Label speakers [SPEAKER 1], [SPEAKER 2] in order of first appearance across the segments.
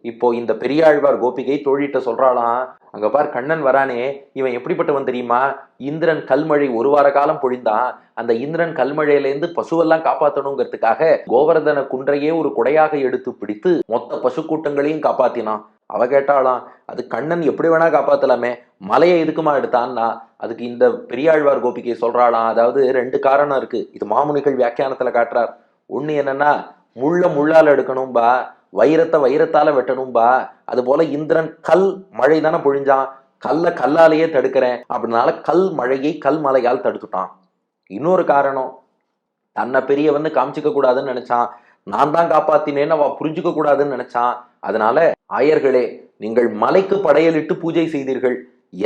[SPEAKER 1] இப்போ இந்த பெரியாழ்வார் கோபிகை தோழிட்ட சொல்றாளாம், அங்க பார் கண்ணன் வரானே, இவன் எப்படிப்பட்டவன் தெரியுமா? இந்திரன் கல்மழை ஒரு வார காலம் பொழிந்தான். அந்த இந்திரன் கல்மழையிலேருந்து பசுவெல்லாம் காப்பாத்தணுங்கிறதுக்காக கோவர்தன குன்றையே ஒரு குடையாக எடுத்து பிடித்து மொத்த பசு கூட்டங்களையும் காப்பாத்தினான். அவ கேட்டாளாம், அது கண்ணன் எப்படி வேணா காப்பாத்தலாமே, மலையை எதுக்குமா எடுத்தான்னா? அதுக்கு இந்த பெரியாழ்வார் கோபிகை சொல்றாளாம், அதாவது ரெண்டு காரணம் இருக்கு. இது மாமுனிகள் வியாக்கியானத்துல காட்டுறார். ஒண்ணு என்னன்னா, முள்ள முள்ளால எடுக்கணும்பா, வைரத்தை வைரத்தால வெட்டணும்பா. அது போல இந்திரன் கல் மழை தானே பொழிஞ்சான், கல்ல கல்லாலேயே தடுக்கிறேன் அப்படினால கல் மழையை கல் மலையால் தடுத்துட்டான். இன்னொரு காரணம், தன்னை பெரியவன்னு காமிச்சிக்க கூடாதுன்னு நினைச்சான், நான் தான் காப்பாத்தினேன்னு அவ புரிஞ்சுக்க கூடாதுன்னு நினைச்சான். அதனால ஆயர்களே, நீங்கள் மலைக்கு படையலிட்டு பூஜை செய்தீர்கள்.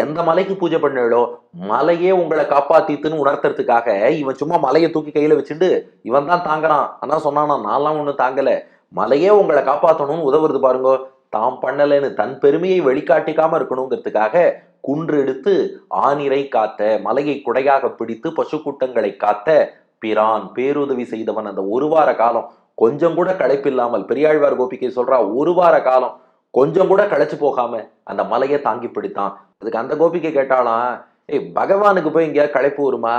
[SPEAKER 1] எந்த மலைக்கு பூஜை பண்ணீங்களோ மலையே உங்களை காப்பாத்தித்துன்னு உணர்த்துறதுக்காக இவன் சும்மா மலையை தூக்கி கையில வச்சுட்டு இவன் தான் தாங்குறான். அதான் சொன்னானா, நான்லாம் ஒன்றும் தாங்கல, மலையே உங்களை காப்பாற்றணும்னு உதவுறது பாருங்க. தாம் பண்ணலன்னு தன் பெருமையை வெளிக்காட்டிக்காம இருக்கணுங்கிறதுக்காக குன்று எடுத்து ஆனிரை காத்த, மலையை குடையாக பிடித்து பசு கூட்டங்களை காத்த பிரான் பேருதவி செய்தவன். அந்த ஒரு வார காலம் கொஞ்சம் கூட களைப்பில்லாமல், பெரியாழ்வார் கோபிகை சொல்றா, ஒரு வார காலம் கொஞ்சம் கூட களைச்சு போகாம அந்த மலையை தாங்கி பிடித்தான். அதுக்கு அந்த கோபிகை கேட்டாலாம், பகவானுக்கு போய் இங்க களைப்பு வருமா?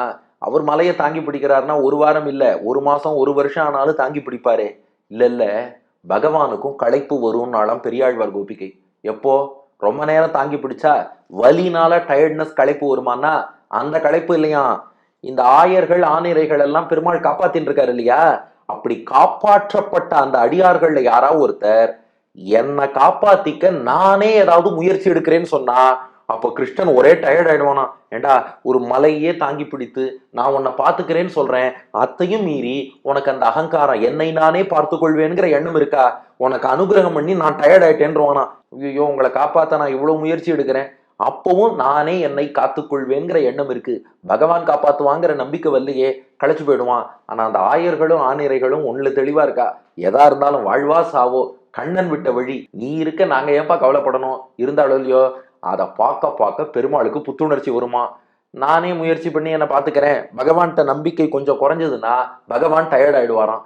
[SPEAKER 1] அவர் மலையை தாங்கி பிடிக்கிறாருன்னா ஒரு வாரம் இல்ல, ஒரு மாசம் ஒரு வருஷம் ஆனாலும் தாங்கி பிடிப்பாரு. இல்ல இல்ல, பகவானுக்கும் களைப்பு வரும்னாலாம் பெரியாழ்வார் கோபிகை. எப்போ? ரொம்ப நேரம் தாங்கி பிடிச்சா வலினால டயர்ட்னஸ் களைப்பு வருமானா? அந்த களைப்பு இல்லையா, இந்த ஆயர்கள் ஆணிரைகள் எல்லாம் பெருமாள் காப்பாத்தின்னு இருக்காரு இல்லையா, அப்படி காப்பாற்றப்பட்ட அந்த அடியார்கள்ல யாராவது ஒருத்தர் என்னை காப்பாத்திக்க நானே ஏதாவது முயற்சி எடுக்கிறேன்னு சொன்னா அப்போ கிருஷ்ணன் ஒரே டயர்ட் ஆயிடுவானா? ஏண்டா, ஒரு மலையே தாங்கி பிடித்து நான் உன்னை பார்த்துக்கிறேன்னு சொல்றேன், அத்தையும் மீறி உனக்கு அந்த அகங்காரம், என்னை நானே பார்த்து கொள்வேங்கிற எண்ணம் இருக்கா? உனக்கு அனுகிரகம் பண்ணி நான் டயர்ட் ஆயிட்டேன்றவானா? ஐயோ, உங்களை காப்பாத்த நான் இவ்வளவு முயற்சி எடுக்கிறேன், அப்பவும் நானே என்னை காத்துக்கொள்வேங்கிற எண்ணம் இருக்கு, பகவான் காப்பாத்துவாங்கிற நம்பிக்கை வரலையே, களைச்சு போயிடுவான். ஆனா அந்த ஆயர்களும் ஆணிரைகளும் ஒண்ணுல தெளிவா இருக்கா, எதா இருந்தாலும் வாழ்வா சாவோ, கண்ணன் விட்ட வழி, நீ இருக்க நாங்க ஏன்பா கவலைப்படணும்? இருந்தாலும் இல்லையோ, அதை பார்க்க பார்க்க பெருமாளுக்கு புத்துணர்ச்சி வருமா. நானே முயற்சி பண்ணி என்ன பாத்துக்கிறேன், பகவான்கிட்ட நம்பிக்கை கொஞ்சம் குறைஞ்சதுன்னா பகவான் டயர்ட் ஆயிடுவாராம்.